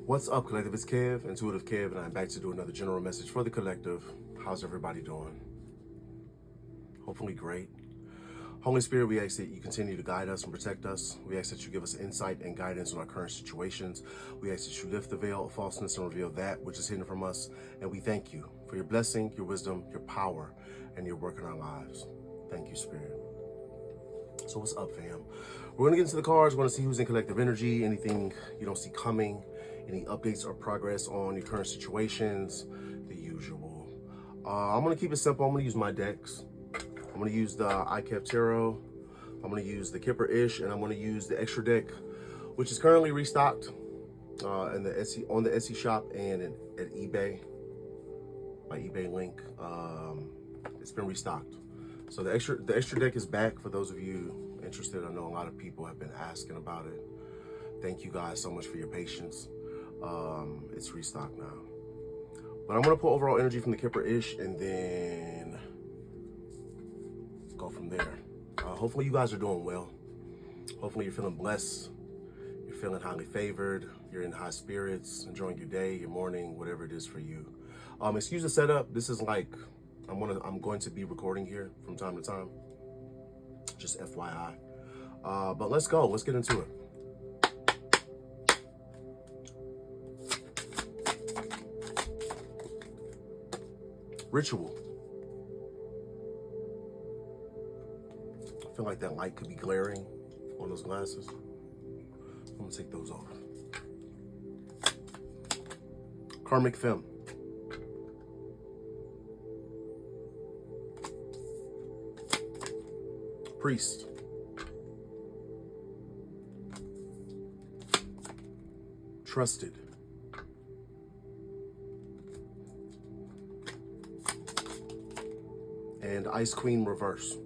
What's up, Collective? It's Kev, IntuitiveKev, and I'm back to do another general message for the collective. How's everybody doing? Hopefully great. Holy Spirit, we ask that you continue to guide us and protect us. We ask that you give us insight and guidance on our current situations. We ask that you lift the veil of falseness and reveal that which is hidden from us. And we thank you for your blessing, your wisdom, your power, and your work in our lives. Thank you, Spirit. So what's up, fam? We're going to get into the cards. We're going to see who's in collective energy, anything you don't see coming, any updates or progress on your current situations, the usual. I'm going to keep it simple. I'm going to use my decks. I'm going to use the iKev Tarot. I'm going to use the Kipper-ish, and I'm going to use the extra deck, which is currently restocked on the Etsy shop and at eBay. My eBay link. It's been restocked. So the extra deck is back for those of you interested. I know a lot of people have been asking about it. Thank you guys so much for your patience. It's restocked now. But I'm going to pull overall energy from the Kipper-ish and then go from there. Hopefully you guys are doing well. Hopefully you're feeling blessed. You're feeling highly favored. You're in high spirits, enjoying your day, your morning, whatever it is for you. Excuse the setup. This is like, I'm going to be recording here from time to time. Just FYI. But let's go. Let's get into it. Ritual. I feel like that light could be glaring on those glasses. I'm gonna take those off. Karmic femme. Priest. Trusted. And Ice Queen reverse.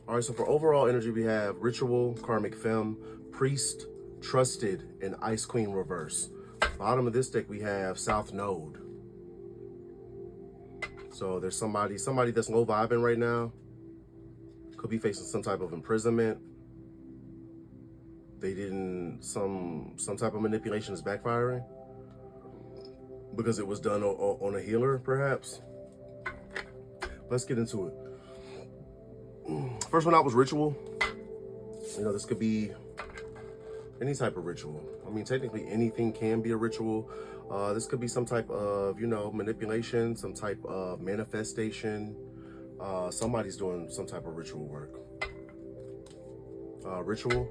All right, so for overall energy, we have Ritual, Karmic Femme, Priest, Trusted, and Ice Queen reverse. Bottom of this deck, we have South Node. So there's somebody that's low vibing right now. Could be facing some type of imprisonment. They didn't, some type of manipulation is backfiring because it was done on a healer, perhaps. Let's get into it. First one out was Ritual. You know, this could be any type of ritual. I mean, technically anything can be a ritual. This could be some type of, you know, manipulation, some type of manifestation. Somebody's doing some type of ritual work. Ritual.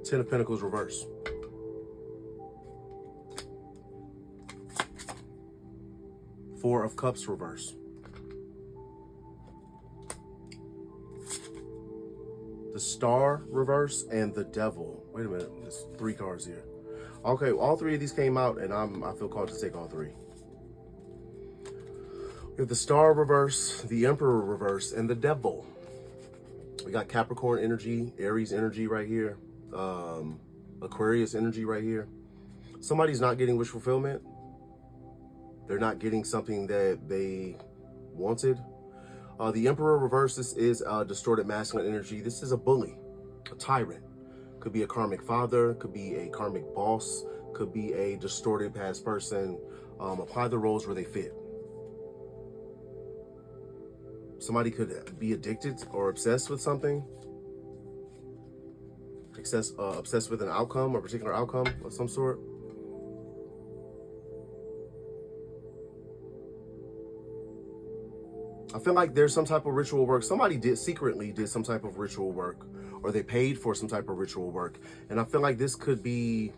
Ten of Pentacles reverse. Four of Cups reverse. The Star reverse and the Devil. Wait a minute, there's three cards here. Okay, all three of these came out and I feel called to take all three. We have the Star reverse, the Emperor reverse, and the Devil. We got Capricorn energy, Aries energy right here, Aquarius energy right here. Somebody's not getting wish fulfillment. They're not getting something that they wanted. The Emperor reverse, this is distorted masculine energy. This is a bully, a tyrant. Could be a karmic father, could be a karmic boss, could be a distorted past person. Apply the roles where they fit. Somebody could be addicted or obsessed with something. Obsessed with an outcome, or a particular outcome of some sort. I feel like there's some type of ritual work. Somebody secretly did some type of ritual work, or they paid for some type of ritual work. And I feel like this could be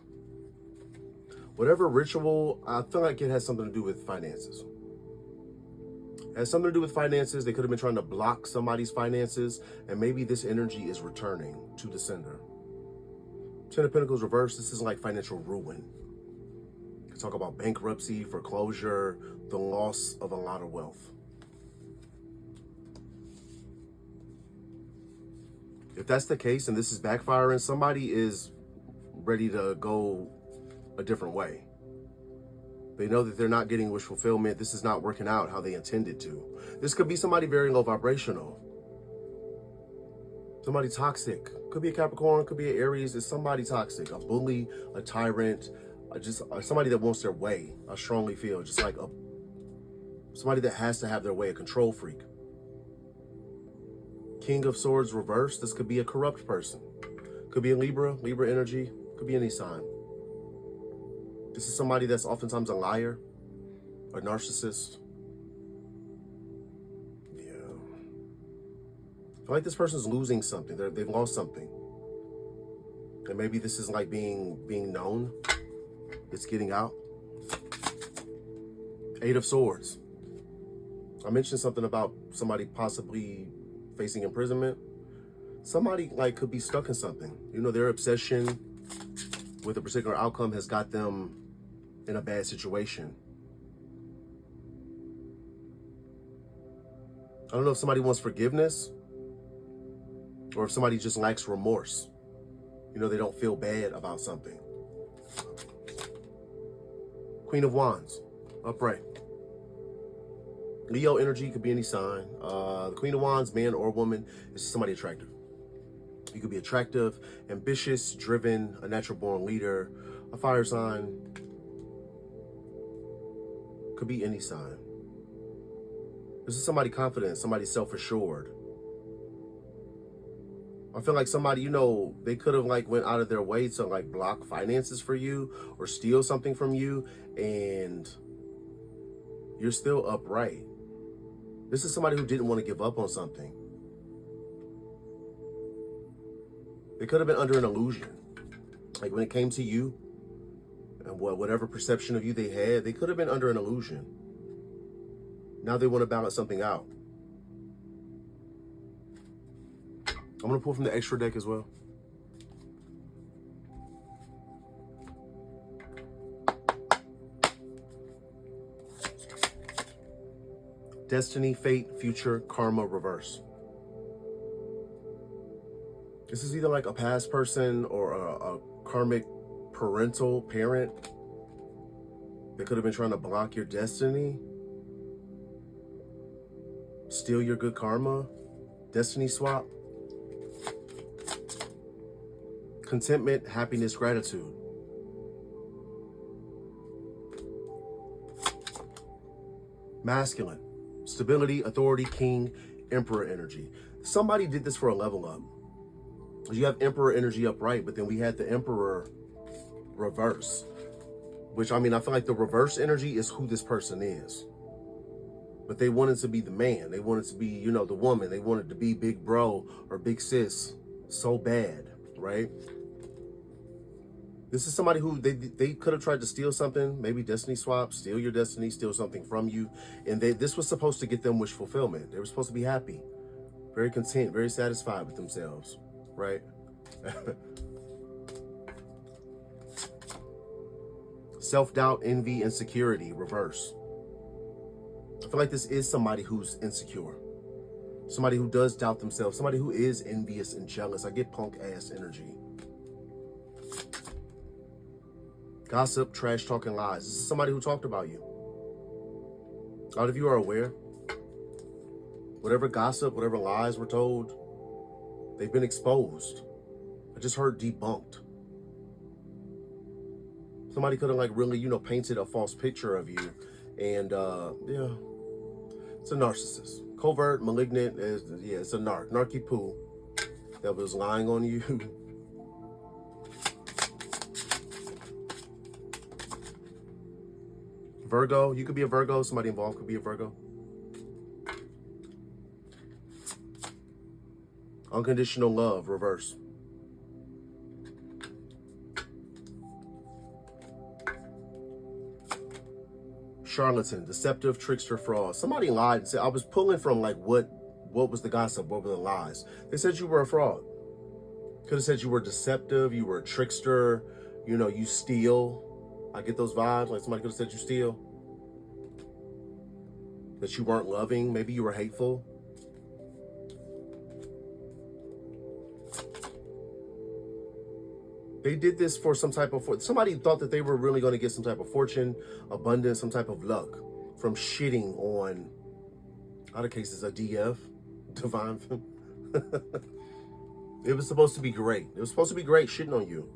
whatever ritual. I feel like it has something to do with finances. It has something to do with finances. They could have been trying to block somebody's finances, and maybe this energy is returning to the sender. Ten of Pentacles reverse. This is like financial ruin. You can talk about bankruptcy, foreclosure, the loss of a lot of wealth. If that's the case and this is backfiring, somebody is ready to go a different way. They know that they're not getting wish fulfillment. This is not working out how they intended to. This could be somebody very low vibrational. Somebody toxic. Could be a Capricorn, could be an Aries. It's somebody toxic. A bully, a tyrant, just somebody that wants their way. I strongly feel just like somebody that has to have their way, a control freak. King of Swords reversed. This could be a corrupt person. Could be a Libra energy. Could be any sign. This is somebody that's oftentimes a liar, a narcissist. Yeah. I feel like this person's losing something. They've lost something. And maybe this is like being known. It's getting out. Eight of Swords. I mentioned something about somebody possibly facing imprisonment. Somebody like could be stuck in something. You know, their obsession with a particular outcome has got them in a bad situation. I don't know if somebody wants forgiveness or if somebody just lacks remorse. You know, they don't feel bad about something. Queen of Wands, upright. Leo energy could be any sign. The Queen of Wands, man or woman, is somebody attractive. You could be attractive, ambitious, driven, a natural born leader, a fire sign. Could be any sign. This is somebody confident, somebody self-assured. I feel like somebody, you know, they could have like went out of their way to like block finances for you or steal something from you, and you're still upright. This is somebody who didn't want to give up on something. They could have been under an illusion. Like when it came to you and whatever perception of you they had, they could have been under an illusion. Now they want to balance something out. I'm going to pull from the extra deck as well. Destiny, fate, future, karma, reverse. This is either like a past person or a karmic parental parent that could have been trying to block your destiny, steal your good karma, destiny swap. Contentment, happiness, gratitude. Masculine, stability, authority, king, emperor energy. Somebody did this for a level up. You have emperor energy upright, but then we had the emperor reverse, which, I mean, I feel like the reverse energy is who this person is. But they wanted to be the man. They wanted to be, you know, the woman. They wanted to be big bro or big sis so bad, right? This is somebody who they could have tried to steal something, maybe destiny swap, steal your destiny, steal something from you. And this was supposed to get them wish fulfillment. They were supposed to be happy, very content, very satisfied with themselves, right? Self-doubt, envy, insecurity, reverse. I feel like this is somebody who's insecure. Somebody who does doubt themselves. Somebody who is envious and jealous. I get punk ass energy. Gossip, trash talking, lies. This is somebody who talked about you. A lot of you are aware. Whatever gossip, whatever lies were told, they've been exposed. I just heard debunked. Somebody could have like really, you know, painted a false picture of you. And yeah, it's a narcissist. Covert, malignant, it's a narky poo that was lying on you. Virgo, you could be a Virgo. Somebody involved could be a Virgo. Unconditional love, reverse. Charlatan, deceptive, trickster, fraud. Somebody lied and said, I was pulling from like what was the gossip, what were the lies? They said you were a fraud. Could have said you were deceptive, you were a trickster, you know, you steal. I get those vibes, like somebody could have said you steal. That you weren't loving, maybe you were hateful. They did this for some type of, somebody thought that they were really going to get some type of fortune, abundance, some type of luck from shitting on, other cases, a DF, divine. It was supposed to be great. It was supposed to be great shitting on you.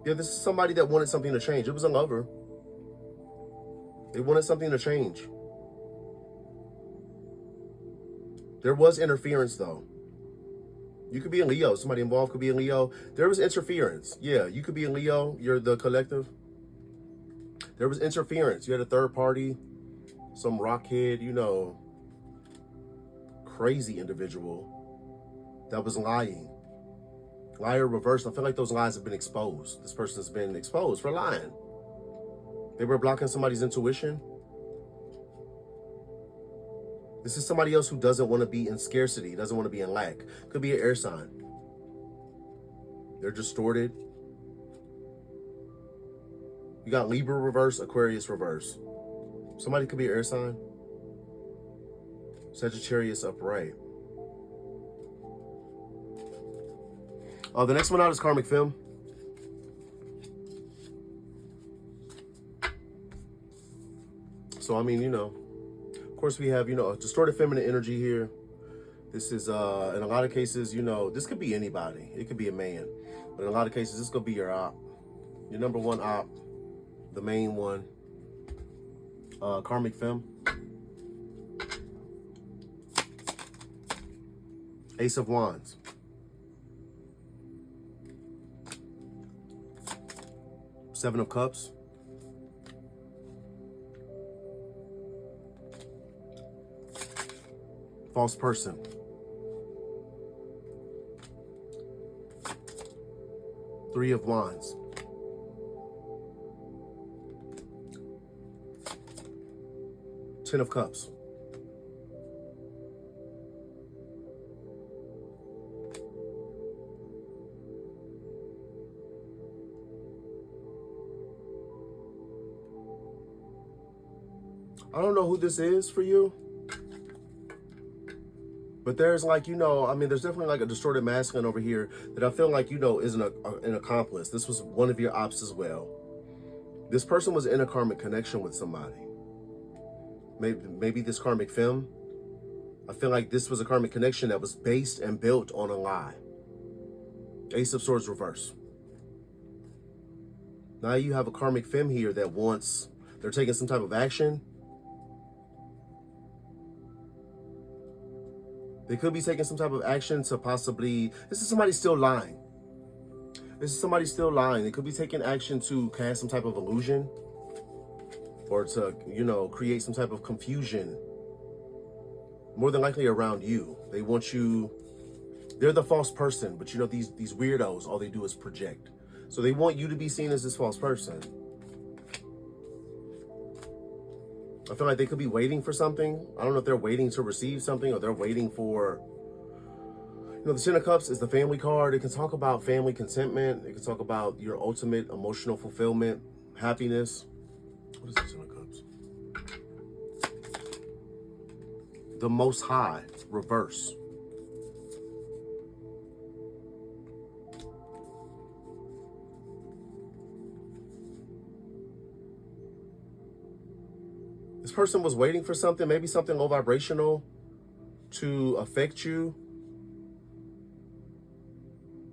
Yeah, this is somebody that wanted something to change. It was a lover. They wanted something to change. There was interference, though. You could be in Leo. Somebody involved could be in Leo. There was interference. Yeah, you could be in Leo. You're the collective. There was interference. You had a third party, some rockhead, you know, crazy individual that was lying. Liar reversed. I feel like those lies have been exposed. This person has been exposed for lying. They were blocking somebody's intuition. This is somebody else who doesn't want to be in scarcity, doesn't want to be in lack. Could be an air sign. They're distorted. You got Libra reverse, Aquarius reverse. Somebody could be an air sign. Sagittarius upright. The next one out is karmic film. So, I mean, you know, of course we have, you know, a distorted feminine energy here. This is, in a lot of cases, you know, this could be anybody. It could be a man. But in a lot of cases, this could be your op. Your number one op. The main one. Karmic femme. Ace of Wands. Seven of Cups. False person. Three of Wands. Ten of Cups. I don't know who this is for you. But there's like, you know, I mean, there's definitely like a distorted masculine over here that I feel like, you know, is an accomplice. This was one of your ops as well. This person was in a karmic connection with somebody. Maybe this karmic femme. I feel like this was a karmic connection that was based and built on a lie. Ace of Swords reverse. Now you have a karmic femme here that wants, they're taking some type of action. They could be taking some type of action to possibly, this is somebody still lying. This is somebody still lying. They could be taking action to cast some type of illusion or to, you know, create some type of confusion. More than likely around you. They want you, they're the false person, but you know, these weirdos, all they do is project. So they want you to be seen as this false person. I feel like they could be waiting for something. I don't know if they're waiting to receive something or they're waiting for, you know, the Ten of Cups is the family card. It can talk about family contentment. It can talk about your ultimate emotional fulfillment, happiness. What is the Ten of Cups? The Most High, reverse. This person was waiting for something, maybe something low vibrational to affect you.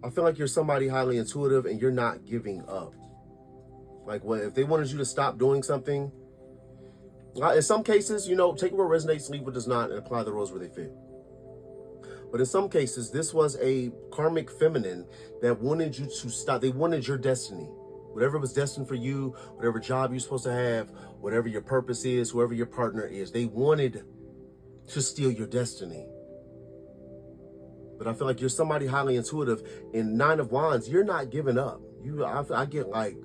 I feel like you're somebody highly intuitive and you're not giving up. Like, what if they wanted you to stop doing something? In some cases, you know, take what resonates, leave what does not, and apply the rules where they fit. But in some cases, this was a karmic feminine that wanted you to stop. They wanted your destiny. Whatever was destined for you, whatever job you're supposed to have, whatever your purpose is, whoever your partner is, they wanted to steal your destiny. But I feel like you're somebody highly intuitive. In Nine of Wands, you're not giving up. I get like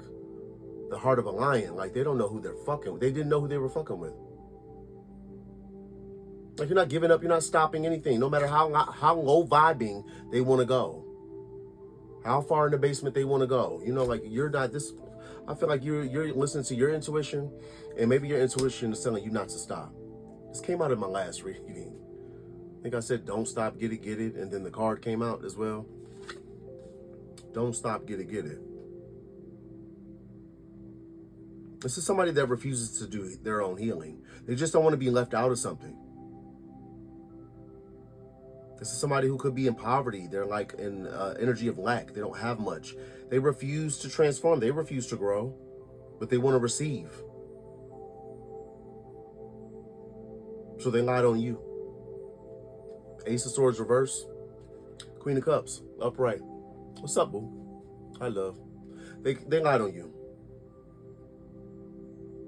the heart of a lion. Like, they don't know who they're fucking with. They didn't know who they were fucking with. Like, you're not giving up. You're not stopping anything. No matter how low vibing they want to go. How far in the basement they want to go. You know, like, you're not this. I feel like you're listening to your intuition, and maybe your intuition is telling you not to stop. This came out in my last reading. I think I said, don't stop, get it, and then the card came out as well. Don't stop, get it. This is somebody that refuses to do their own healing. They just don't want to be left out of something. This is somebody who could be in poverty. They're like in energy of lack. They don't have much. They refuse to transform. They refuse to grow, but they want to receive. So they lied on you. Ace of Swords reverse. Queen of Cups upright. What's up, boo? Hi, love. They lied on you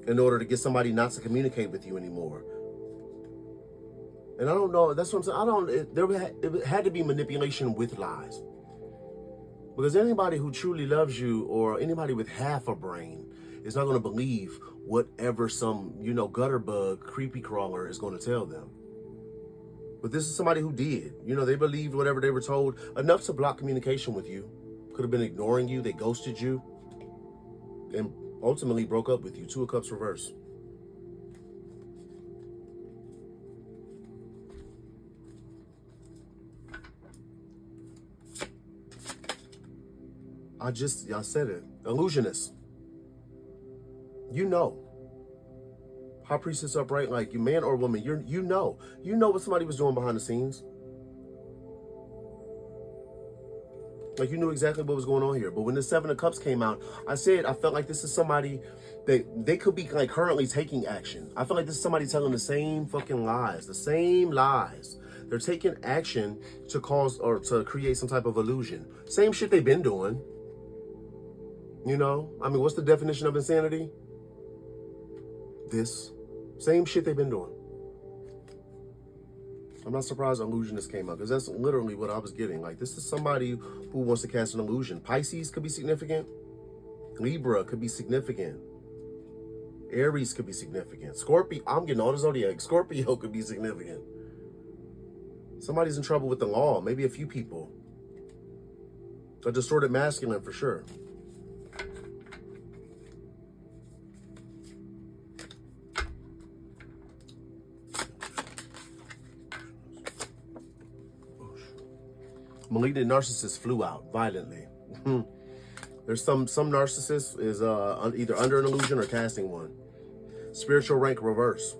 in order to get somebody not to communicate with you anymore. And I don't know. That's what I'm saying. It had to be manipulation with lies. Because anybody who truly loves you, or anybody with half a brain, is not going to believe whatever some, gutter bug, creepy crawler is going to tell them. But this is somebody who did. They believed whatever they were told, enough to block communication with you. Could have been ignoring you. They ghosted you. And ultimately broke up with you. Two of Cups reverse. Y'all said it. Illusionist. High Priestess upright, like you man or woman, you know what somebody was doing behind the scenes. Like you knew exactly what was going on here. But when the Seven of Cups came out, I felt like this is somebody that they could be like currently taking action. I feel like this is somebody telling the same fucking lies, the same lies. They're taking action to cause or to create some type of illusion. Same shit they've been doing. What's the definition of insanity? This. Same shit they've been doing. I'm not surprised illusionist came out, because that's literally what I was getting. Like, this is somebody who wants to cast an illusion. Pisces could be significant. Libra could be significant. Aries could be significant. Scorpio, I'm getting all the zodiac. Scorpio could be significant. Somebody's in trouble with the law. Maybe a few people. A distorted masculine for sure. Malignant narcissist flew out violently. There's some narcissist is either under an illusion or casting one. Spiritual rank reverse.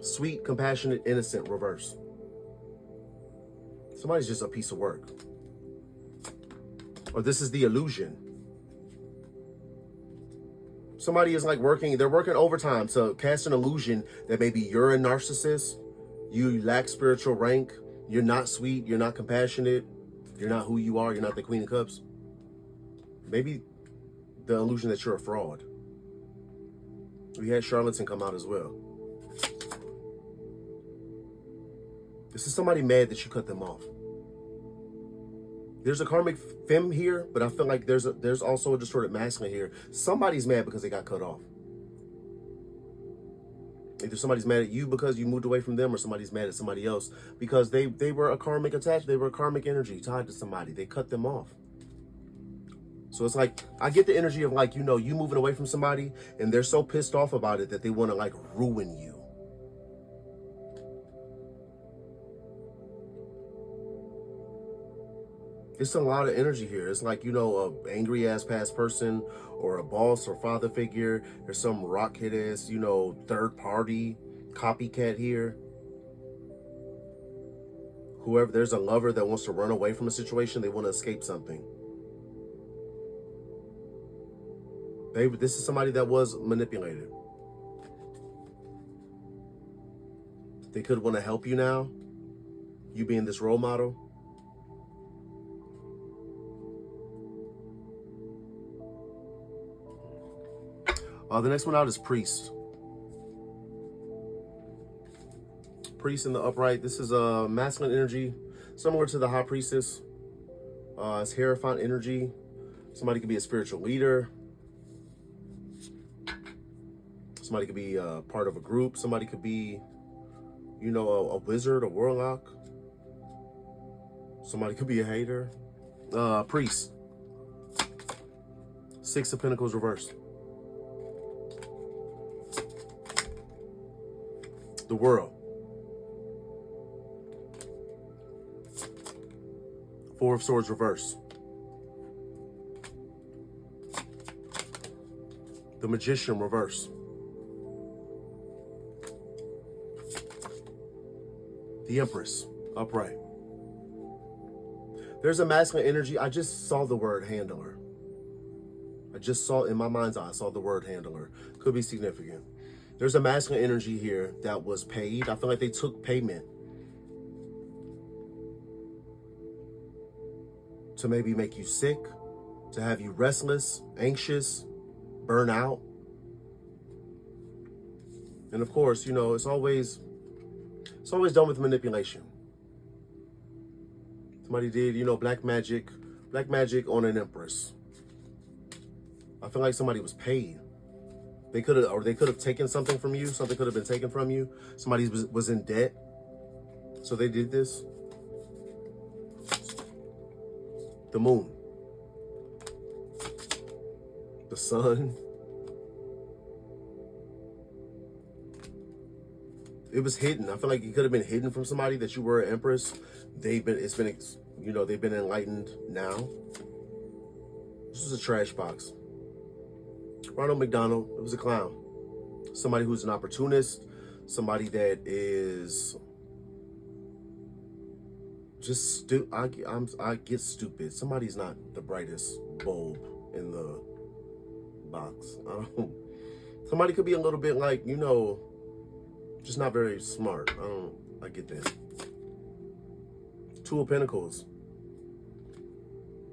Sweet, compassionate, innocent reverse. Somebody's just a piece of work. Or this is the illusion. Somebody is like they're working overtime to cast an illusion that maybe you're a narcissist. You lack spiritual rank. You're not sweet. You're not compassionate. You're not who you are. You're not the Queen of Cups. Maybe the illusion that you're a fraud. We had charlatan come out as well. This is somebody mad that you cut them off. There's a karmic femme here, but I feel like there's also a distorted masculine here. Somebody's mad because they got cut off. Either somebody's mad at you because you moved away from them, or somebody's mad at somebody else because they were a karmic attached. They were a karmic energy tied to somebody. They cut them off. So it's like, I get the energy of like, you moving away from somebody and they're so pissed off about it that they want to like ruin you. It's a lot of energy here. It's like, a angry ass past person or a boss or father figure. There's some rockhead ass, third party copycat here. Whoever, there's a lover that wants to run away from a situation. They want to escape something. This is somebody that was manipulated. They could want to help you now. You being this role model. The next one out is Priest. Priest in the upright. This is a masculine energy, similar to the High Priestess. It's Hierophant energy. Somebody could be a spiritual leader. Somebody could be part of a group. Somebody could be, a wizard, a warlock. Somebody could be a hater. Priest. Six of Pentacles reversed. The World. Four of Swords reverse. The Magician reverse. The Empress, upright. There's a masculine energy. I just saw the word handler. I just saw, in my mind's eye, I saw the word handler. Could be significant. There's a masculine energy here that was paid. I feel like they took payment to maybe make you sick, to have you restless, anxious, burn out. And of course, you know, it's always done with manipulation. Somebody did, you know, black magic on an empress. I feel like somebody was paid. They could have taken something from you. Something could have been taken from you. Somebody was in debt, so they did this. The moon, the sun. It was hidden. I feel like it could have been hidden from somebody that you were an empress. They've been enlightened now. This is a trash box. Ronald McDonald, it was a clown. Somebody who's an opportunist, somebody that is just I get stupid. Somebody's not the brightest bulb in the box. Somebody could be a little bit like, you know, just not very smart. I get that. Two of Pentacles.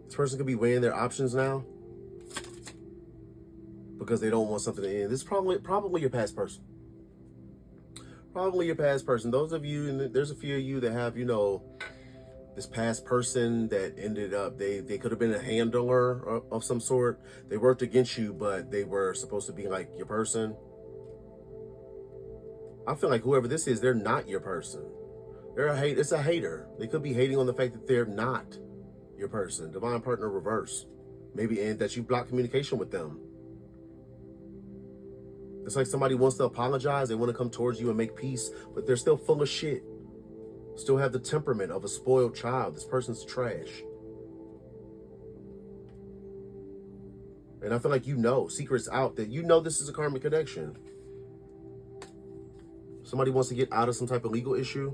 This person could be weighing their options now because they don't want something to end. This is probably your past person. Probably your past person. Those of you, and there's a few of you that have, you know, this past person that ended up, they could have been a handler of some sort. They worked against you, but they were supposed to be like your person. I feel like whoever this is, they're not your person. It's a hater. They could be hating on the fact that they're not your person. Divine partner reverse. Maybe, and that you block communication with them. It's like somebody wants to apologize. They want to come towards you and make peace, but they're still full of shit. Still have the temperament of a spoiled child. This person's trash. And I feel like you know, secrets out, that you know this is a karmic connection. Somebody wants to get out of some type of legal issue.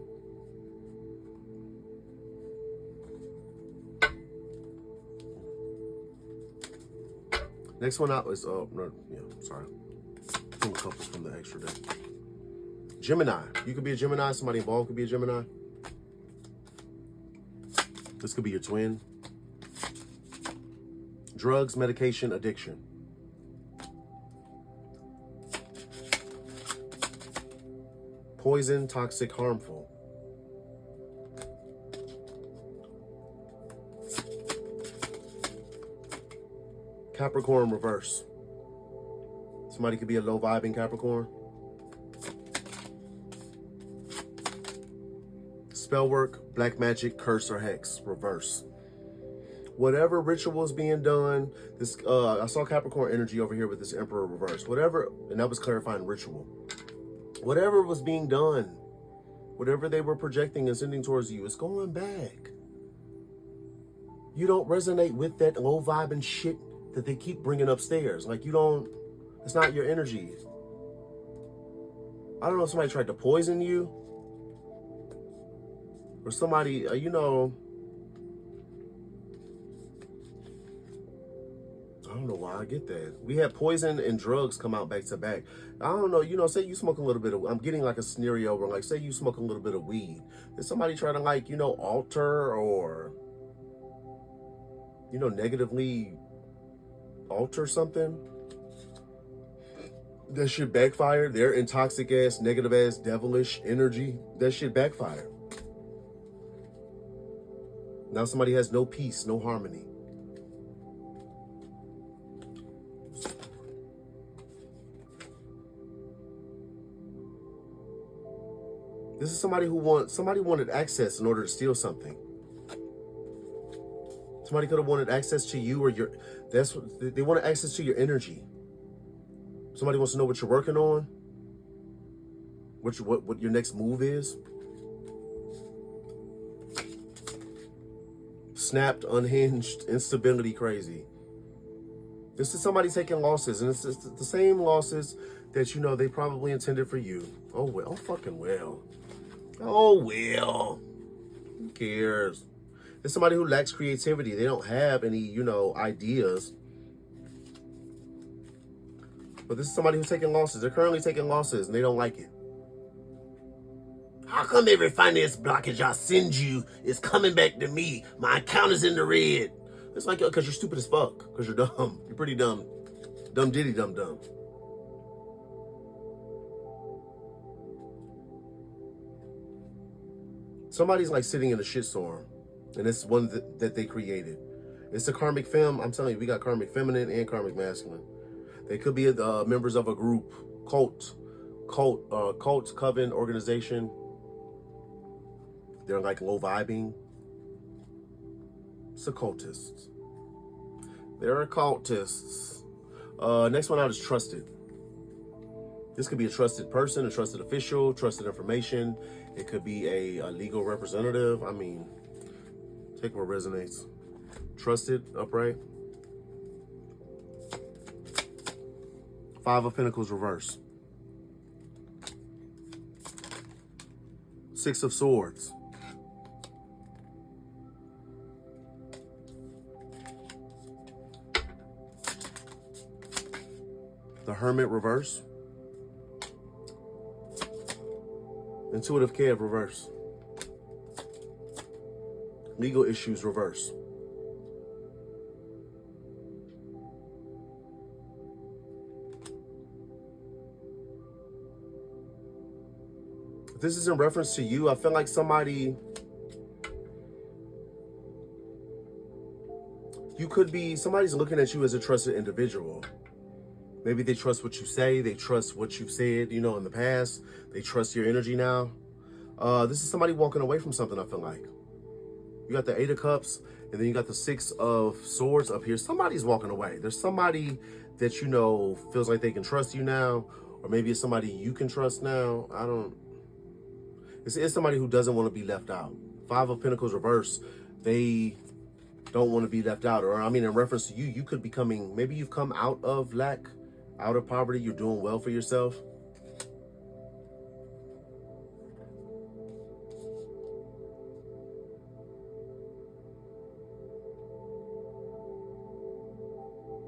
Next one out is, sorry. Two couples from the extra day. Gemini. You could be a Gemini. Somebody involved could be a Gemini. This could be your twin. Drugs, medication, addiction. Poison, toxic, harmful. Capricorn reverse. Somebody could be a low vibing Capricorn. Spell work, black magic, curse, or hex, reverse. Whatever ritual is being done, this I saw Capricorn energy over here with this Emperor reverse. Whatever, and that was clarifying ritual. Whatever was being done, whatever they were projecting and sending towards you, is going back. You don't resonate with that low vibing shit that they keep bringing upstairs. Like, you don't, it's not your energy. I don't know if somebody tried to poison you, or somebody, you know, I don't know why I get that. We had poison and drugs come out back to back. I don't know, you know, say you smoke a little bit of, I'm getting like a scenario where, like, say you smoke a little bit of weed. Did somebody try to, like, you know, alter or, you know, negatively alter something? That shit backfire. Their intoxic ass, negative ass, devilish energy, that shit backfire. Now somebody has no peace, no harmony. This is somebody somebody wanted access in order to steal something. Somebody could have wanted access to you, or they wanted access to your energy. Somebody wants to know what you're working on, what your next move is. Snapped, unhinged, instability, crazy. This is somebody taking losses, and it's the same losses that, you know, they probably intended for you. Oh well, fucking well. Oh, well, who cares? It's somebody who lacks creativity. They don't have any, you know, ideas. But this is somebody who's taking losses. They're currently taking losses and they don't like it. How come every finance blockage I send you is coming back to me? My account is in the red. It's like, because you're stupid as fuck. Because you're dumb. You're pretty dumb. Dumb diddy dumb dumb. Somebody's like sitting in a shitstorm. And it's one that they created. It's a karmic femme. I'm telling you, we got karmic feminine and karmic masculine. They could be members of a group, cult, coven, organization. They're like low vibing. It's occultists. They're occultists. Next one out is trusted. This could be a trusted person, a trusted official, trusted information. It could be a legal representative. I mean, take what resonates. Trusted, upright. Five of Pentacles reverse. Six of Swords. The Hermit reverse. IntuitiveKev reverse. Legal issues reverse. If this is in reference to you, I feel like somebody's looking at you as a trusted individual. Maybe they trust what you say. They trust what you've said, you know, in the past. They trust your energy now. This is somebody walking away from something, I feel like. You got the Eight of Cups, and then you got the Six of Swords up here. Somebody's walking away. There's somebody that, you know, feels like they can trust you now. Or maybe it's somebody you can trust now. It's somebody who doesn't want to be left out. Five of Pentacles reverse. They don't want to be left out. Or, I mean, in reference to you, you could be coming, maybe you've come out of lack, out of poverty. You're doing well for yourself.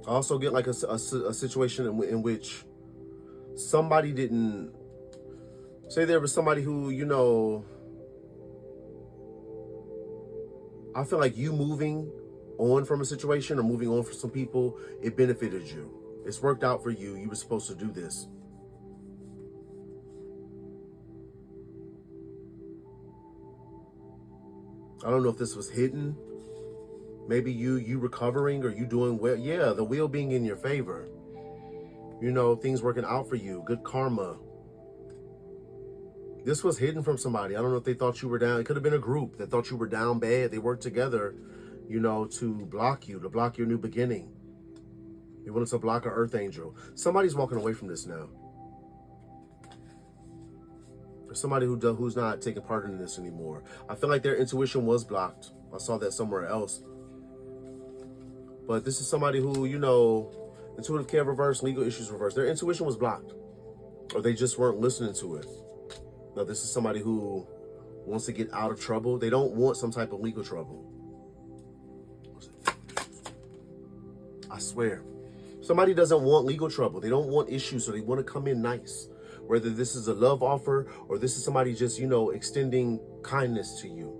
I also get like a situation in which somebody didn't, say there was somebody who, you know, I feel like you moving on from a situation or moving on from some people, it benefited you. It's worked out for you. You were supposed to do this. I don't know if this was hidden. Maybe you recovering or you doing well. Yeah, the wheel being in your favor. You know, things working out for you. Good karma. This was hidden from somebody. I don't know if they thought you were down. It could have been a group that thought you were down bad. They worked together, you know, to block you, to block your new beginning. They wanted to block an earth angel. Somebody's walking away from this now. There's somebody who's not taking part in this anymore. I feel like their intuition was blocked. I saw that somewhere else. But this is somebody who, you know, IntuitiveKev reverse, legal issues reverse. Their intuition was blocked. Or they just weren't listening to it. Now, this is somebody who wants to get out of trouble. They don't want some type of legal trouble. I swear. Somebody doesn't want legal trouble. They don't want issues, so they want to come in nice. Whether this is a love offer or this is somebody just, you know, extending kindness to you.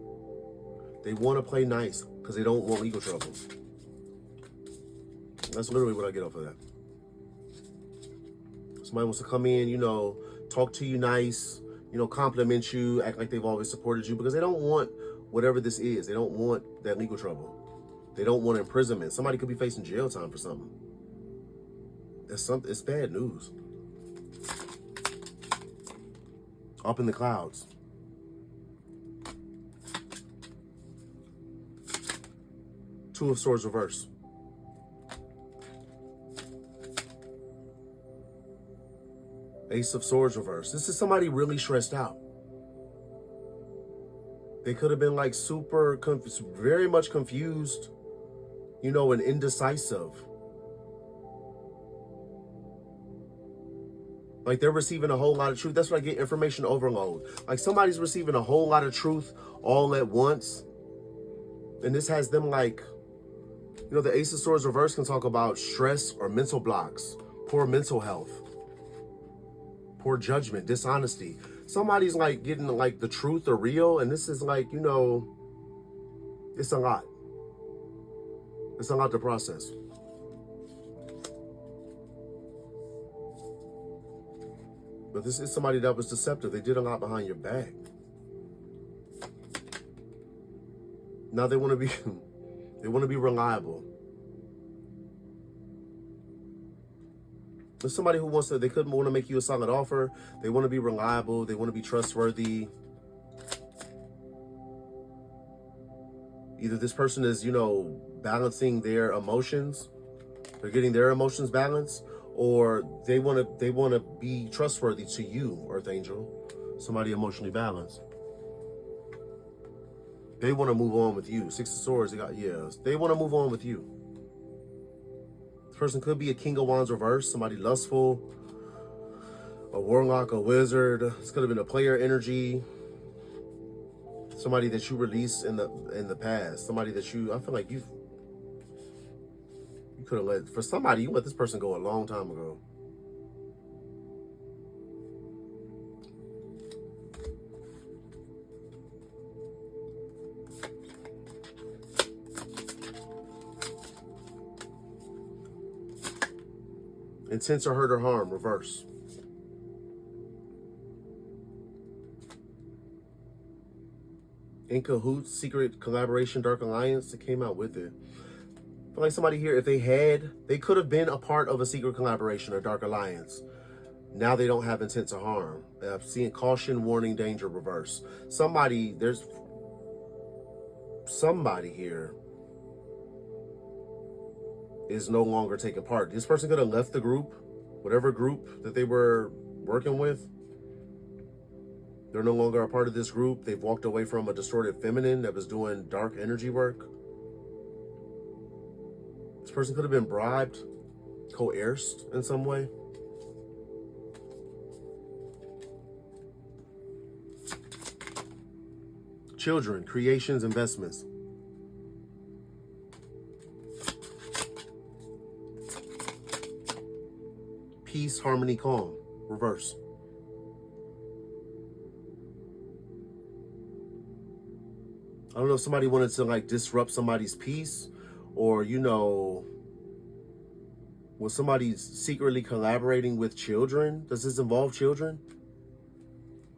They want to play nice because they don't want legal trouble. That's literally what I get off of that. Somebody wants to come in, you know, talk to you nice, you know, compliment you, act like they've always supported you because they don't want whatever this is. They don't want that legal trouble. They don't want imprisonment. Somebody could be facing jail time for something. It's bad news. Up in the clouds. Two of Swords reverse. Ace of Swords reverse. This is somebody really stressed out. They could have been like very much confused, you know, and indecisive. Like they're receiving a whole lot of truth. That's what I get, information overload. Like somebody's receiving a whole lot of truth all at once. And this has them like, you know, the Ace of Swords reverse can talk about stress or mental blocks, poor mental health, poor judgment, dishonesty. Somebody's like getting like the truth or real. And this is like, you know, it's a lot. It's a lot to process. But this is somebody that was deceptive. They did a lot behind your back. Now they want to be, they want to be reliable. There's somebody who wants to, they couldn't want to make you a solid offer. They want to be reliable. They want to be trustworthy. Either this person is, you know, balancing their emotions. They're getting their emotions balanced. Or they want to be trustworthy to you, Earth Angel. Somebody emotionally balanced. They want to move on with you. Six of Swords, they got, yeah. They want to move on with you. This person could be a King of Wands reverse, somebody lustful, a warlock, a wizard. This could have been a player energy. Somebody that you released in the past. Somebody that you, I feel like you could have let, for somebody, you let this person go a long time ago. Intent to hurt or harm, reverse. In cahoots, secret collaboration, dark alliance, it came out with it. I feel like somebody here, if they could have been a part of a secret collaboration or dark alliance. Now they don't have intent to harm. I'm seeing caution, warning, danger, reverse. There's somebody here is no longer taking part. This person could have left the group, whatever group that they were working with. They're no longer a part of this group. They've walked away from a distorted feminine that was doing dark energy work. This person could have been bribed, coerced in some way. Children, creations, investments. Peace, harmony, calm, reverse. I don't know if somebody wanted to like disrupt somebody's peace, or, you know, was somebody secretly collaborating with children? Does this involve children?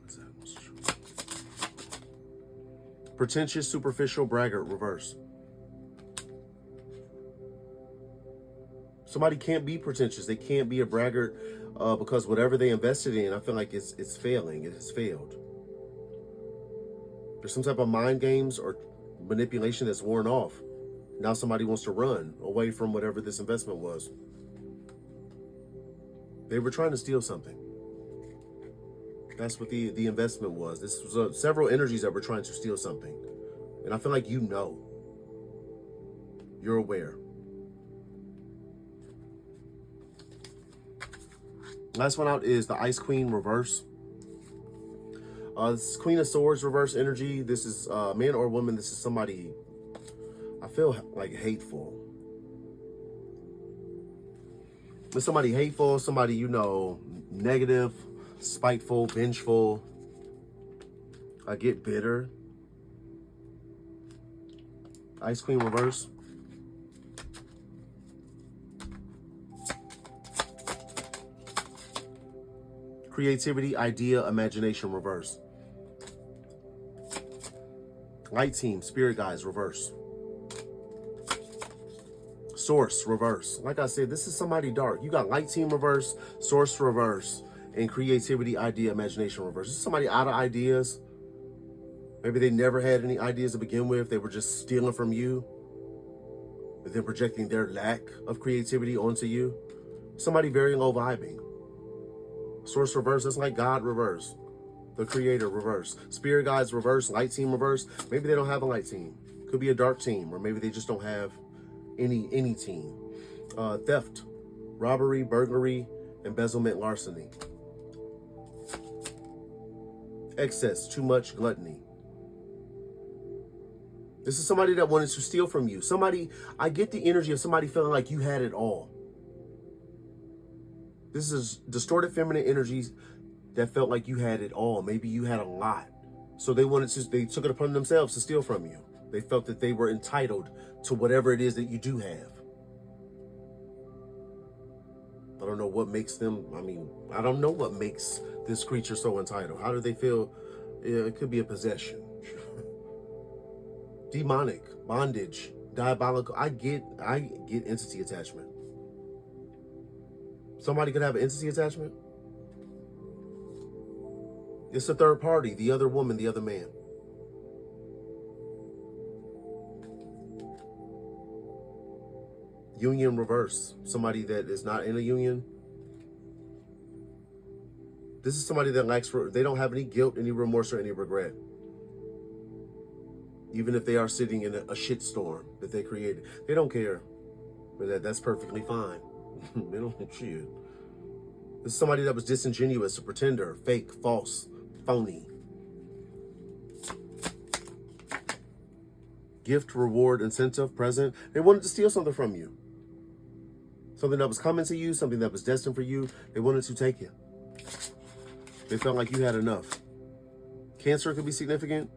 What's that? Pretentious, superficial, braggart, reverse. Somebody can't be pretentious. They can't be a braggart because whatever they invested in, I feel like it's failing. It has failed. There's some type of mind games or manipulation that's worn off. Now somebody wants to run away from whatever this investment was. They were trying to steal something. That's what the investment was. This was several energies that were trying to steal something. And I feel like you know. You're aware. Last one out is the Ice Queen reverse. This is Queen of Swords reverse energy. This is man or woman. This is somebody, I feel like hateful. There's somebody hateful, somebody, you know, negative, spiteful, vengeful. I get bitter. Ice Queen reverse. Creativity, idea, imagination, reverse. Light team, spirit guides, reverse. Source, reverse. Like I said, this is somebody dark. You got light team reverse, source reverse, and creativity, idea, imagination, reverse. This is somebody out of ideas. Maybe they never had any ideas to begin with. They were just stealing from you. And then projecting their lack of creativity onto you. Somebody very low vibing. Source reverse, that's like God reverse. The creator reverse. Spirit guides reverse, light team reverse. Maybe they don't have a light team. Could be a dark team, or maybe they just don't have any team. Theft, robbery, burglary, embezzlement, larceny. Excess, too much, gluttony. This is somebody that wanted to steal from you. Somebody, I get the energy of somebody feeling like you had it all. This is distorted feminine energies that felt like you had it all. Maybe you had a lot. So they took it upon themselves to steal from you. They felt that they were entitled to whatever it is that you do have. I don't know what makes them, I don't know what makes this creature so entitled. How do they feel? It could be a possession. Demonic, bondage, diabolical. I get entity attachment. Somebody could have an entity attachment. It's a third party, the other woman, the other man. Union reverse. Somebody that is not in a union. This is somebody that they don't have any guilt, any remorse, or any regret. Even if they are sitting in a shitstorm that they created. They don't care. But that's perfectly fine. They don't shit. This is somebody that was disingenuous, a pretender, fake, false, phony. Gift, reward, incentive, present. They wanted to steal something from you. Something that was coming to you, something that was destined for you. They wanted to take it. They felt like you had enough. Cancer could be significant.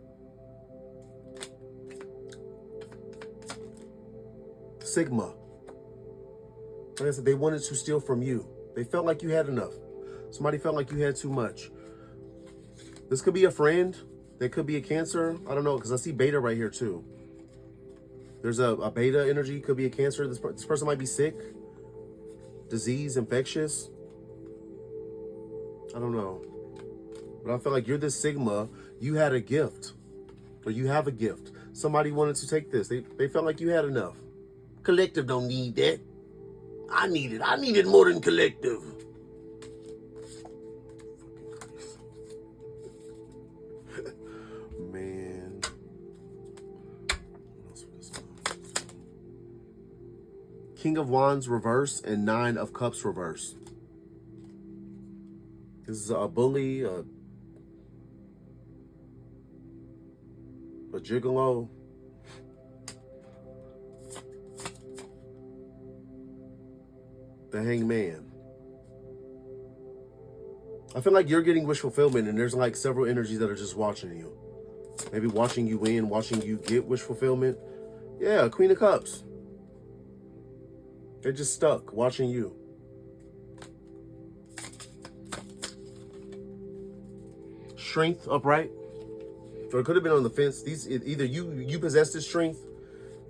Sigma. Like I said, they wanted to steal from you. They felt like you had enough. Somebody felt like you had too much. This could be a friend. They could be a Cancer. I don't know, because I see beta right here too. There's a beta energy. Could be a Cancer. This person might be sick. Disease, infectious. I don't know. But I feel like you're this Sigma. You had a gift. Or you have a gift. Somebody wanted to take this. They felt like you had enough. Collective don't need that. I need it. I need it more than collective. Man. King of Wands reverse and Nine of Cups reverse. This is a bully, a gigolo. The Hangman. I feel like you're getting wish fulfillment and there's like several energies that are just watching you. Maybe watching you win, watching you get wish fulfillment. Yeah, Queen of Cups. They're just stuck watching you. Strength upright. Or it could have been on the fence. Either you possess this strength.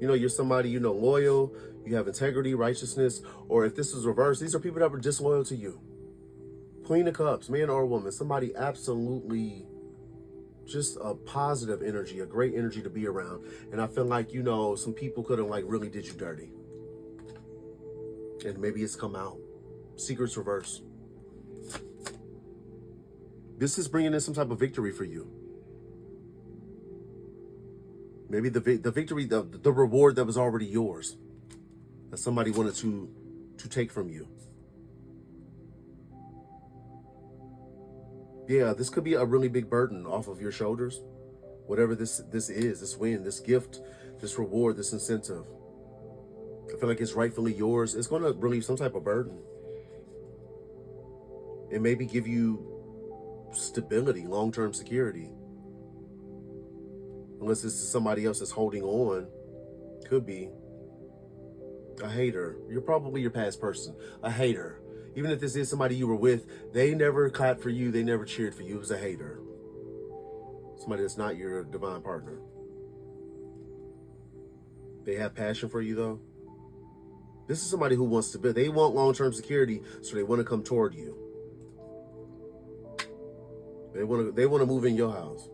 You know, you're somebody, loyal. You have integrity, righteousness. Or if this is reversed, these are people that were disloyal to you. Queen of Cups, man or woman. Somebody absolutely just a positive energy, a great energy to be around. And I feel like, some people could have really did you dirty. And maybe it's come out. Secrets reverse. This is bringing in some type of victory for you. Maybe the victory, the reward that was already yours, that somebody wanted to take from you. Yeah, this could be a really big burden off of your shoulders. Whatever this is, this win, this gift, this reward, this incentive. I feel like it's rightfully yours. It's going to relieve some type of burden. And maybe give you stability, long-term security. Unless this is somebody else that's holding on. Could be. A hater. You're probably your past person. A hater. Even if this is somebody you were with, they never clapped for you. They never cheered for you. It was a hater. Somebody that's not your divine partner. They have passion for you, though. This is somebody who wants to build. They want long-term security, so they want to come toward you. They want to move in your house.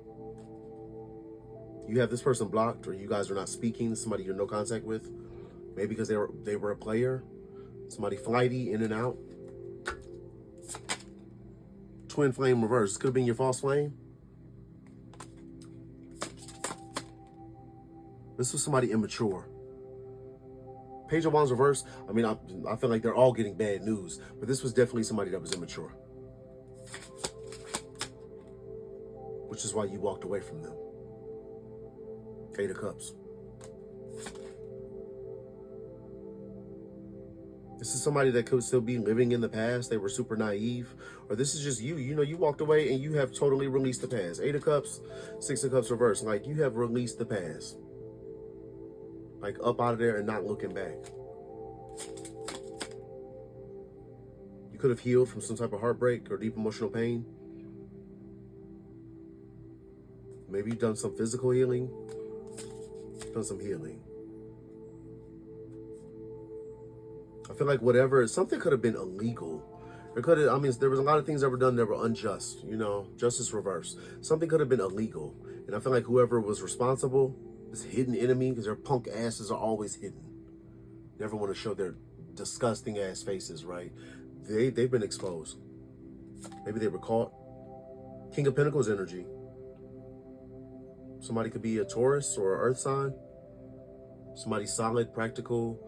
You have this person blocked, or you guys are not speaking. Somebody you're no contact with. Maybe because they were a player. Somebody flighty, in and out. Twin flame reverse. This could have been your false flame. This was somebody immature. Page of Wands reverse. I feel like they're all getting bad news, but this was definitely somebody that was immature. which is why you walked away from them. 8 of Cups. This is somebody that could still be living in the past. They were super naive. Or this is just you. You know, you walked away and you have totally released the past. 8 of Cups, 6 of Cups reversed. Like, you have released the past. Like, up out of there and not looking back. You could have healed from some type of heartbreak or deep emotional pain. Maybe you've done some physical healing. Done some healing. I feel like whatever, something could have been illegal. There could have, I mean, there was a lot of things that were done that were unjust, you know, justice reversed. Something could have been illegal. And I feel like whoever was responsible, this hidden enemy, because their punk asses are always hidden. Never want to show their disgusting ass faces, right? They've been exposed. Maybe they were caught. King of Pentacles energy. Somebody could be a Taurus or an Earth sign. Somebody solid, practical,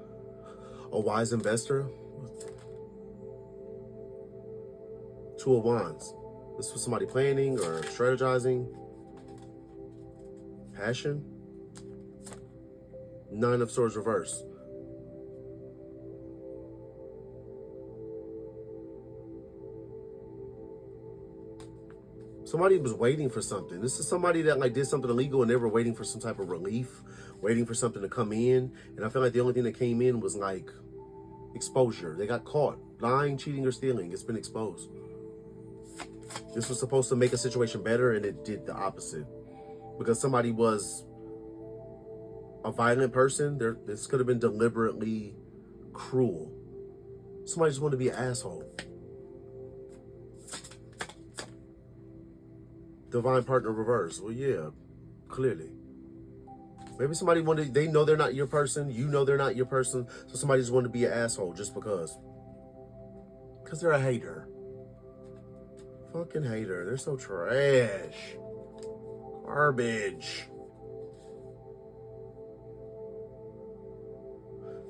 a wise investor. 2 of Wands. This was somebody planning or strategizing. Passion. 9 of Swords reversed. Somebody was waiting for something. This is somebody that like did something illegal and they were waiting for some type of relief, waiting for something to come in. And I feel like the only thing that came in was like exposure. They got caught lying, cheating, or stealing. It's been exposed. This was supposed to make a situation better and it did the opposite. Because somebody was a violent person. This could have been deliberately cruel. Somebody just wanted to be an asshole. Divine partner reverse. Well, yeah, clearly. Maybe somebody wanted, they know they're not your person. You know they're not your person. So somebody just wanted to be an asshole just because. Because they're a hater. Fucking hater. They're so trash. Garbage.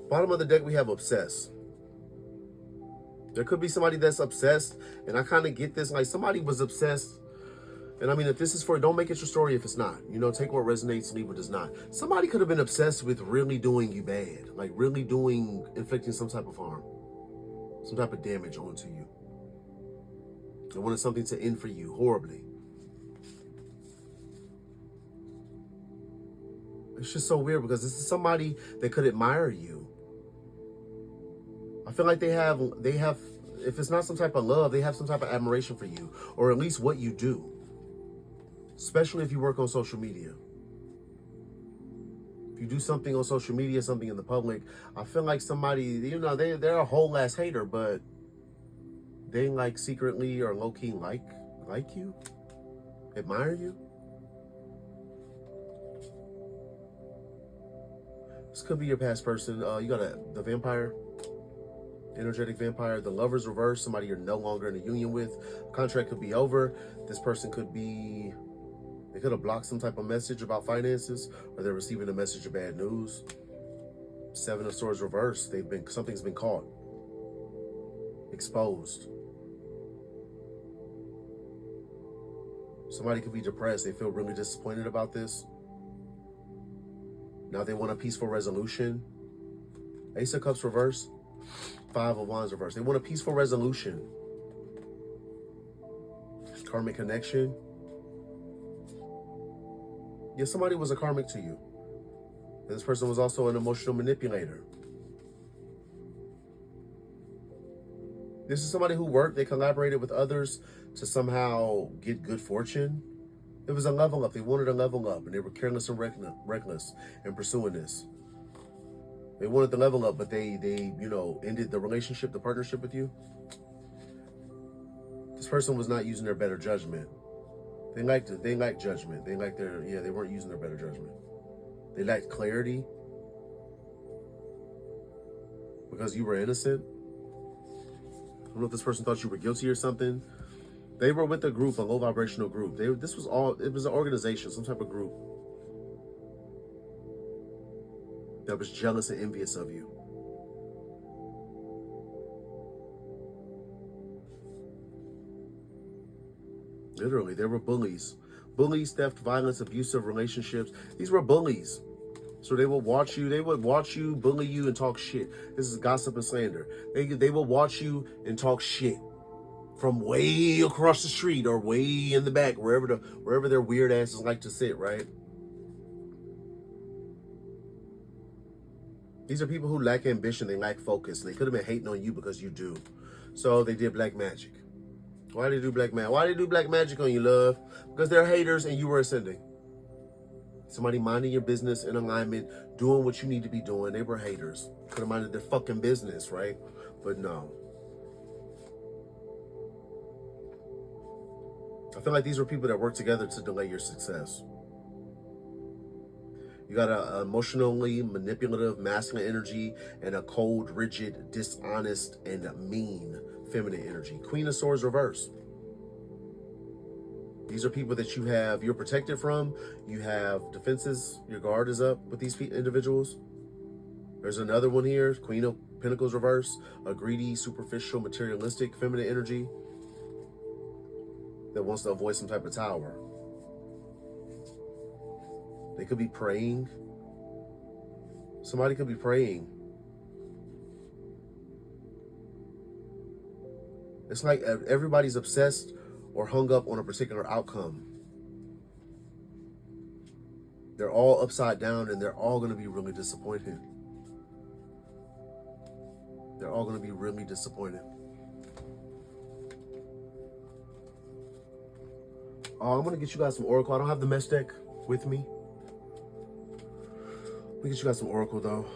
Bottom of the deck, we have obsessed. There could be somebody that's obsessed. And I kind of get this. Like somebody was obsessed. And I mean, if this is for, don't make it your story if it's not. You know, take what resonates, leave what does not. Somebody could have been obsessed with really doing you bad. Like really inflicting some type of harm. Some type of damage onto you. They wanted something to end for you horribly. It's just so weird because this is somebody that could admire you. I feel like they have, if it's not some type of love, they have some type of admiration for you. Or at least what you do. Especially if you work on social media. If you do something on social media, something in the public, I feel like somebody, you know, they're a whole ass hater, but they like secretly or low-key like you, admire you. This could be your past person. You got the vampire, energetic vampire, the Lover's reverse, somebody you're no longer in a union with. Contract could be over. This person could be, they could have blocked some type of message about finances, or they're receiving a message of bad news. 7 of Swords reversed. Something's been caught, exposed. Somebody could be depressed. They feel really disappointed about this. Now they want a peaceful resolution. Ace of Cups reversed. 5 of Wands reversed. They want a peaceful resolution. Karmic connection. Yeah, somebody was a karmic to you. And this person was also an emotional manipulator. This is somebody who worked, they collaborated with others to somehow get good fortune. It was a level up. They wanted a level up, and they were careless and reckless in pursuing this. They wanted the level up, but they you know, ended the relationship, the partnership with you. This person was not using their better judgment. They lacked judgment. They weren't using their better judgment. They lacked clarity because you were innocent. I don't know if this person thought you were guilty or something. They were with a group, a low vibrational group. It was an organization, some type of group that was jealous and envious of you. Literally, they were bullies. Bullies, theft, violence, abusive relationships. These were bullies. So they will watch you. They would watch you, bully you, and talk shit. This is gossip and slander. They will watch you and talk shit from way across the street or way in the back, wherever their weird asses like to sit, right? These are people who lack ambition. They lack focus. They could have been hating on you because you do. So they did black magic. Why did they do black magic? Why did they do black magic on you, love? Because they're haters and you were ascending. Somebody minding your business in alignment, doing what you need to be doing. They were haters. Could have minded their fucking business, right? But no. I feel like these were people that work together to delay your success. You got an emotionally manipulative masculine energy and a cold, rigid, dishonest, and mean feminine energy. Queen of Swords reverse. These are people that you're protected from. You have defenses. Your guard is up with these individuals. There's another one here. Queen of Pentacles reverse. A greedy, superficial, materialistic, feminine energy that wants to avoid some type of tower. They could be praying. Somebody could be praying. It's like everybody's obsessed or hung up on a particular outcome. They're all upside down and they're all going to be really disappointed. They're all going to be really disappointed. I'm going to get you guys some Oracle. I don't have the mesh deck with me. Let me get you guys some Oracle though.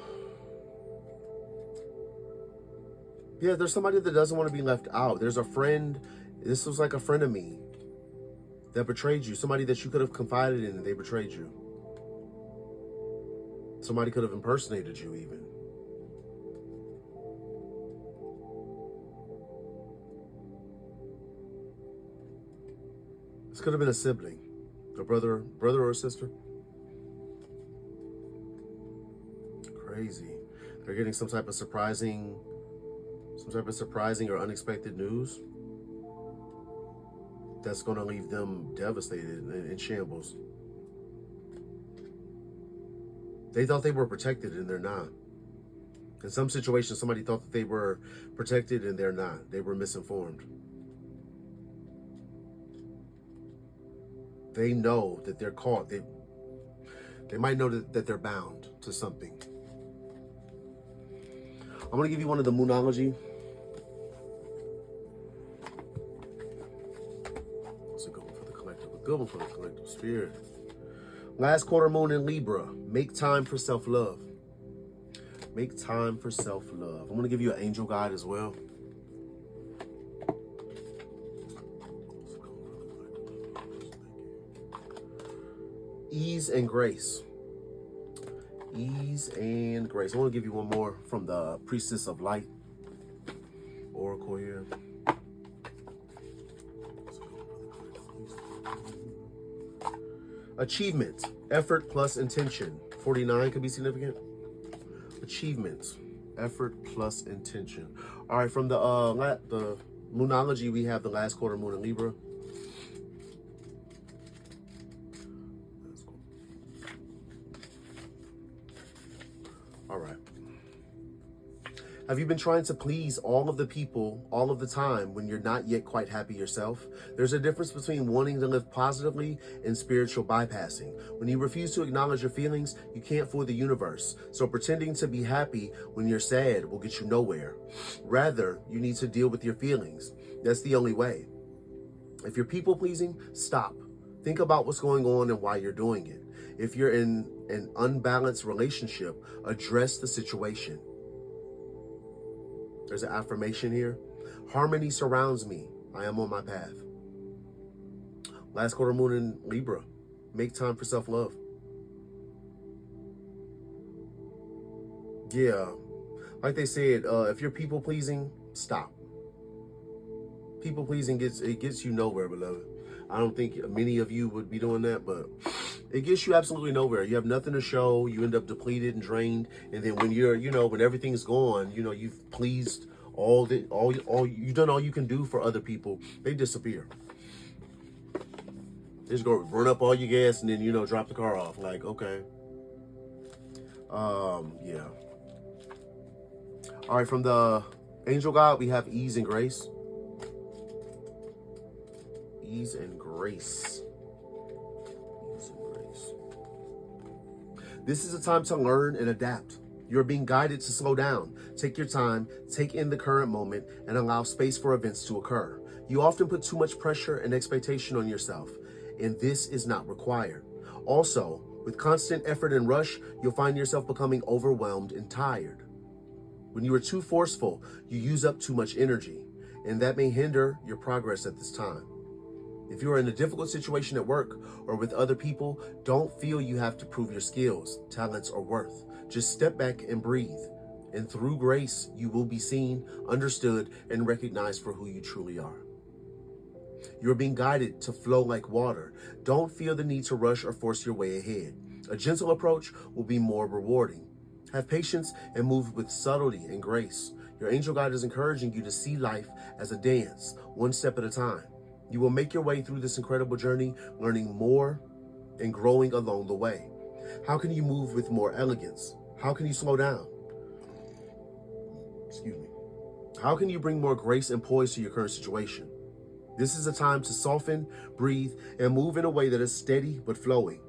Yeah, there's somebody that doesn't want to be left out. There's a friend. This was like a friend of me that betrayed you. Somebody that you could have confided in and they betrayed you. Somebody could have impersonated you even. This could have been a sibling, a brother or a sister. Crazy. They're getting some type of surprising or unexpected news that's going to leave them devastated and in shambles. They thought they were protected and they're not. In some situations, somebody thought that they were protected and they're not. They were misinformed. They know that they're caught. They might know that they're bound to something. I'm going to give you one of the Moonology. That's a good one for the collective. A good one for the collective spirit. Last quarter moon in Libra. Make time for self-love. Make time for self-love. I'm going to give you an angel guide as well. Ease and grace. Ease and grace. I want to give you one more from the Priestess of Light Oracle here. Achievement. Effort plus intention. 49 could be significant. Achievement. Effort plus intention. All right, from the Moonology, we have the last quarter moon in Libra. All right. Have you been trying to please all of the people all of the time when you're not yet quite happy yourself? There's a difference between wanting to live positively and spiritual bypassing. When you refuse to acknowledge your feelings, you can't fool the universe. So pretending to be happy when you're sad will get you nowhere. Rather, you need to deal with your feelings. That's the only way. If you're people pleasing, stop. Think about what's going on and why you're doing it. If you're in an unbalanced relationship, address the situation. There's an affirmation here. Harmony surrounds me. I am on my path. Last quarter moon in Libra. Make time for self-love. Yeah. Like they said, if you're people pleasing, stop. People pleasing gets you nowhere, beloved. I don't think many of you would be doing that, but it gets you absolutely nowhere. You have nothing to show. You end up depleted and drained. And then when you're, when everything's gone, you've pleased you've done all you can do for other people. They disappear. They just go run up all your gas and then, you know, drop the car off. Like, okay. Yeah. All right, from the angel guide, we have ease and grace. Ease and grace. Ease and grace. This is a time to learn and adapt. You're being guided to slow down. Take your time, take in the current moment, and allow space for events to occur. You often put too much pressure and expectation on yourself, and this is not required. Also, with constant effort and rush, you'll find yourself becoming overwhelmed and tired. When you are too forceful, you use up too much energy, and that may hinder your progress at this time. If you are in a difficult situation at work or with other people, don't feel you have to prove your skills, talents, or worth. Just step back and breathe. And through grace, you will be seen, understood, and recognized for who you truly are. You are being guided to flow like water. Don't feel the need to rush or force your way ahead. A gentle approach will be more rewarding. Have patience and move with subtlety and grace. Your angel guide is encouraging you to see life as a dance, one step at a time. You will make your way through this incredible journey, learning more and growing along the way. How can you move with more elegance? How can you slow down? Excuse me. How can you bring more grace and poise to your current situation? This is a time to soften, breathe, and move in a way that is steady but flowing.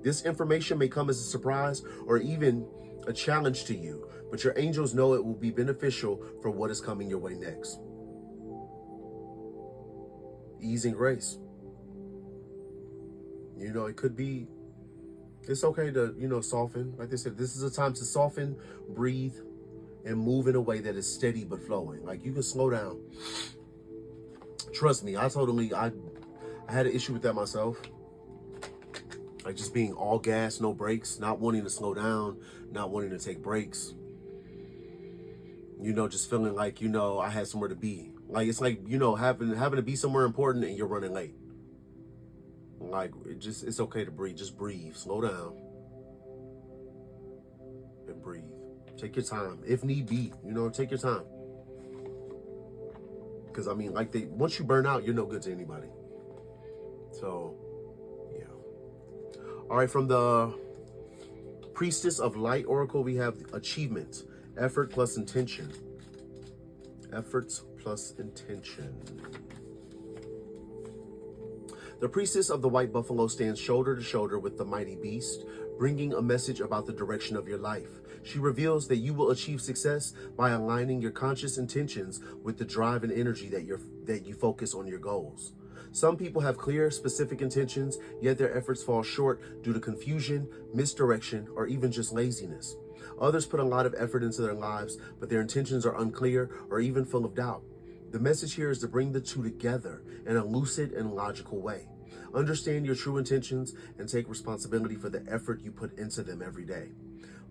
This information may come as a surprise or even a challenge to you, but your angels know it will be beneficial for what is coming your way next. Ease and grace. You know, it could be, it's okay to, you know, soften. Like they said, this is a time to soften, breathe, and move in a way that is steady but flowing. Like, you can slow down. Trust me, I had an issue with that myself. Like, just being all gas, no brakes, not wanting to slow down, not wanting to take breaks. You know, just feeling like, you know, I had somewhere to be. Like, it's like, you know, having to be somewhere important and you're running late. Like, it's okay to breathe. Just breathe. Slow down. And breathe. Take your time. If need be, you know, take your time. Because, I mean, like, once you burn out, you're no good to anybody. So, yeah. All right, from the Priestess of Light Oracle, we have achievement, effort plus intention. Efforts plus intention. The Priestess of the White Buffalo stands shoulder to shoulder with the mighty beast, bringing a message about the direction of your life. She reveals that you will achieve success by aligning your conscious intentions with the drive and energy that you focus on your goals. Some people have clear, specific intentions, yet their efforts fall short due to confusion, misdirection, or even just laziness. Others put a lot of effort into their lives, but their intentions are unclear or even full of doubt. The message here is to bring the two together in a lucid and logical way. Understand your true intentions and take responsibility for the effort you put into them every day.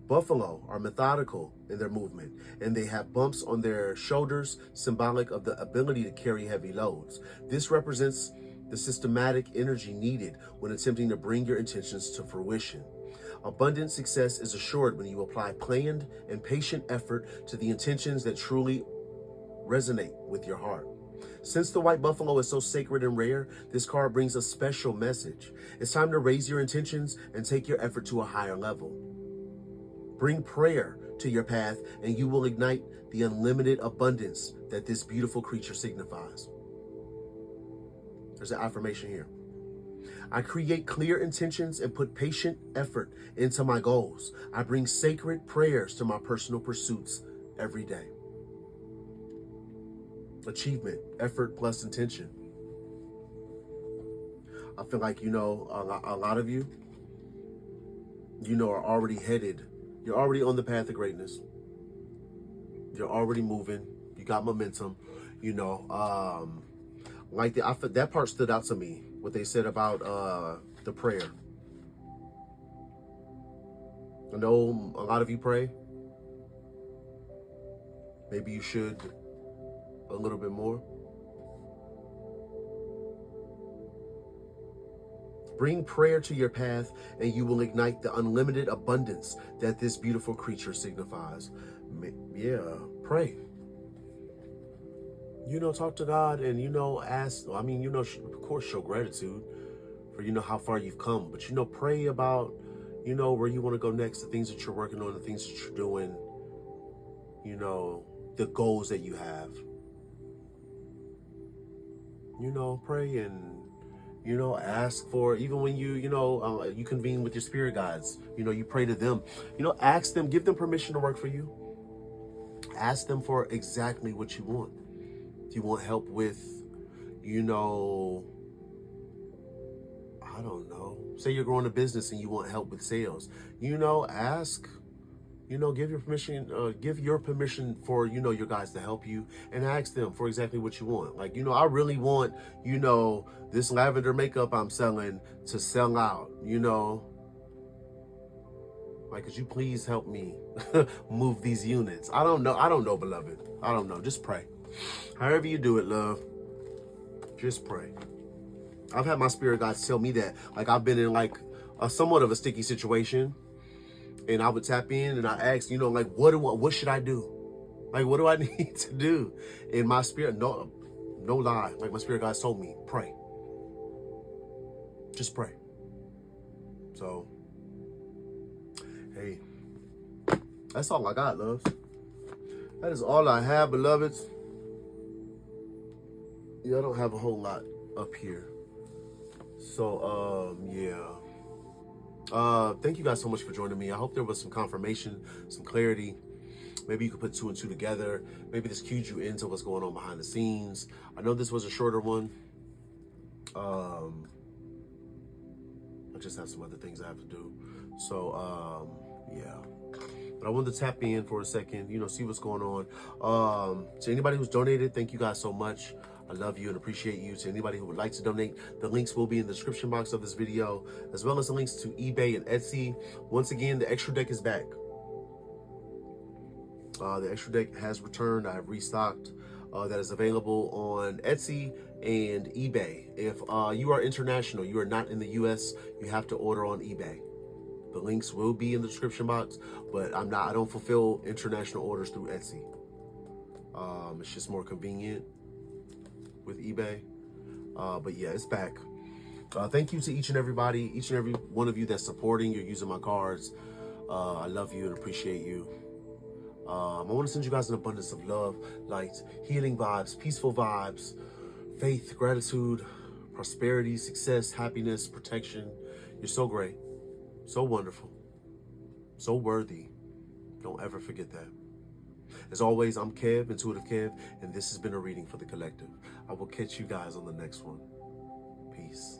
Buffalo are methodical in their movement, and they have bumps on their shoulders, symbolic of the ability to carry heavy loads. This represents the systematic energy needed when attempting to bring your intentions to fruition. Abundant success is assured when you apply planned and patient effort to the intentions that truly resonate with your heart. Since the white buffalo is so sacred and rare, this card brings a special message. It's time to raise your intentions and take your effort to a higher level. Bring prayer to your path and you will ignite the unlimited abundance that this beautiful creature signifies. There's an affirmation here. I create clear intentions and put patient effort into my goals. I bring sacred prayers to my personal pursuits every day. Achievement, effort plus intention. I feel like, you know, a lot of you, you know, are already headed. You're already on the path of greatness. You're already moving. You got momentum, you know. Like that part stood out to me, what they said about the prayer. I know a lot of you pray. Maybe you should a little bit more. Bring prayer to your path and you will ignite the unlimited abundance that this beautiful creature signifies. Yeah, pray. You know, talk to God and, you know, ask, I mean, you know, of course, show gratitude. or you know how far you've come, but you know, pray about, you know, where you want to go next, the things that you're working on, the things that you're doing, you know, the goals that you have. You know, pray and, you know, ask for, even when you, you know, you convene with your spirit guides, you know, you pray to them, you know, ask them, give them permission to work for you. Ask them for exactly what you want. If you want help with, you know, I don't know, say you're growing a business and you want help with sales, you know, ask, you know, give your permission for, you know, your guys to help you, and ask them for exactly what you want. Like, you know, I really want, you know, this lavender makeup I'm selling to sell out, you know, like, could you please help me move these units? I don't know, beloved. I don't know. Just pray. However you do it, love, just pray. I've had my spirit guides tell me that, like, I've been in like a somewhat of a sticky situation, and I would tap in and I ask, you know, like, what should I do? Like, what do I need to do? And my spirit, no lie, like my spirit guides told me, pray. Just pray. So, hey, that's all I got, loves. That is all I have, beloveds. Yeah, I don't have a whole lot up here. So, yeah. Thank you guys so much for joining me. I hope there was some confirmation, some clarity. Maybe you could put 2 and 2 together. Maybe this cued you into what's going on behind the scenes. I know this was a shorter one. I just have some other things I have to do. So, yeah. But I wanted to tap in for a second, you know, see what's going on. To anybody who's donated, thank you guys so much. I love you and appreciate you. To anybody who would like to donate, the links will be in the description box of this video, as well as the links to eBay and Etsy. Once again, the extra deck is back. The extra deck has returned. I have restocked. That is available on Etsy and eBay. If you are international, you are not in the US, you have to order on eBay. The links will be in the description box, but I don't fulfill international orders through Etsy. It's just more convenient with eBay. But yeah, it's back. Thank you to each and every one of you that's supporting. You're using my cards. I love you and appreciate you. I want to send you guys an abundance of love, light, healing vibes, peaceful vibes, faith, gratitude, prosperity, success, happiness, protection. You're so great, so wonderful, so worthy. Don't ever forget that. As always, I'm Kev, IntuitiveKev, and this has been a reading for the collective. I will catch you guys on the next one. Peace.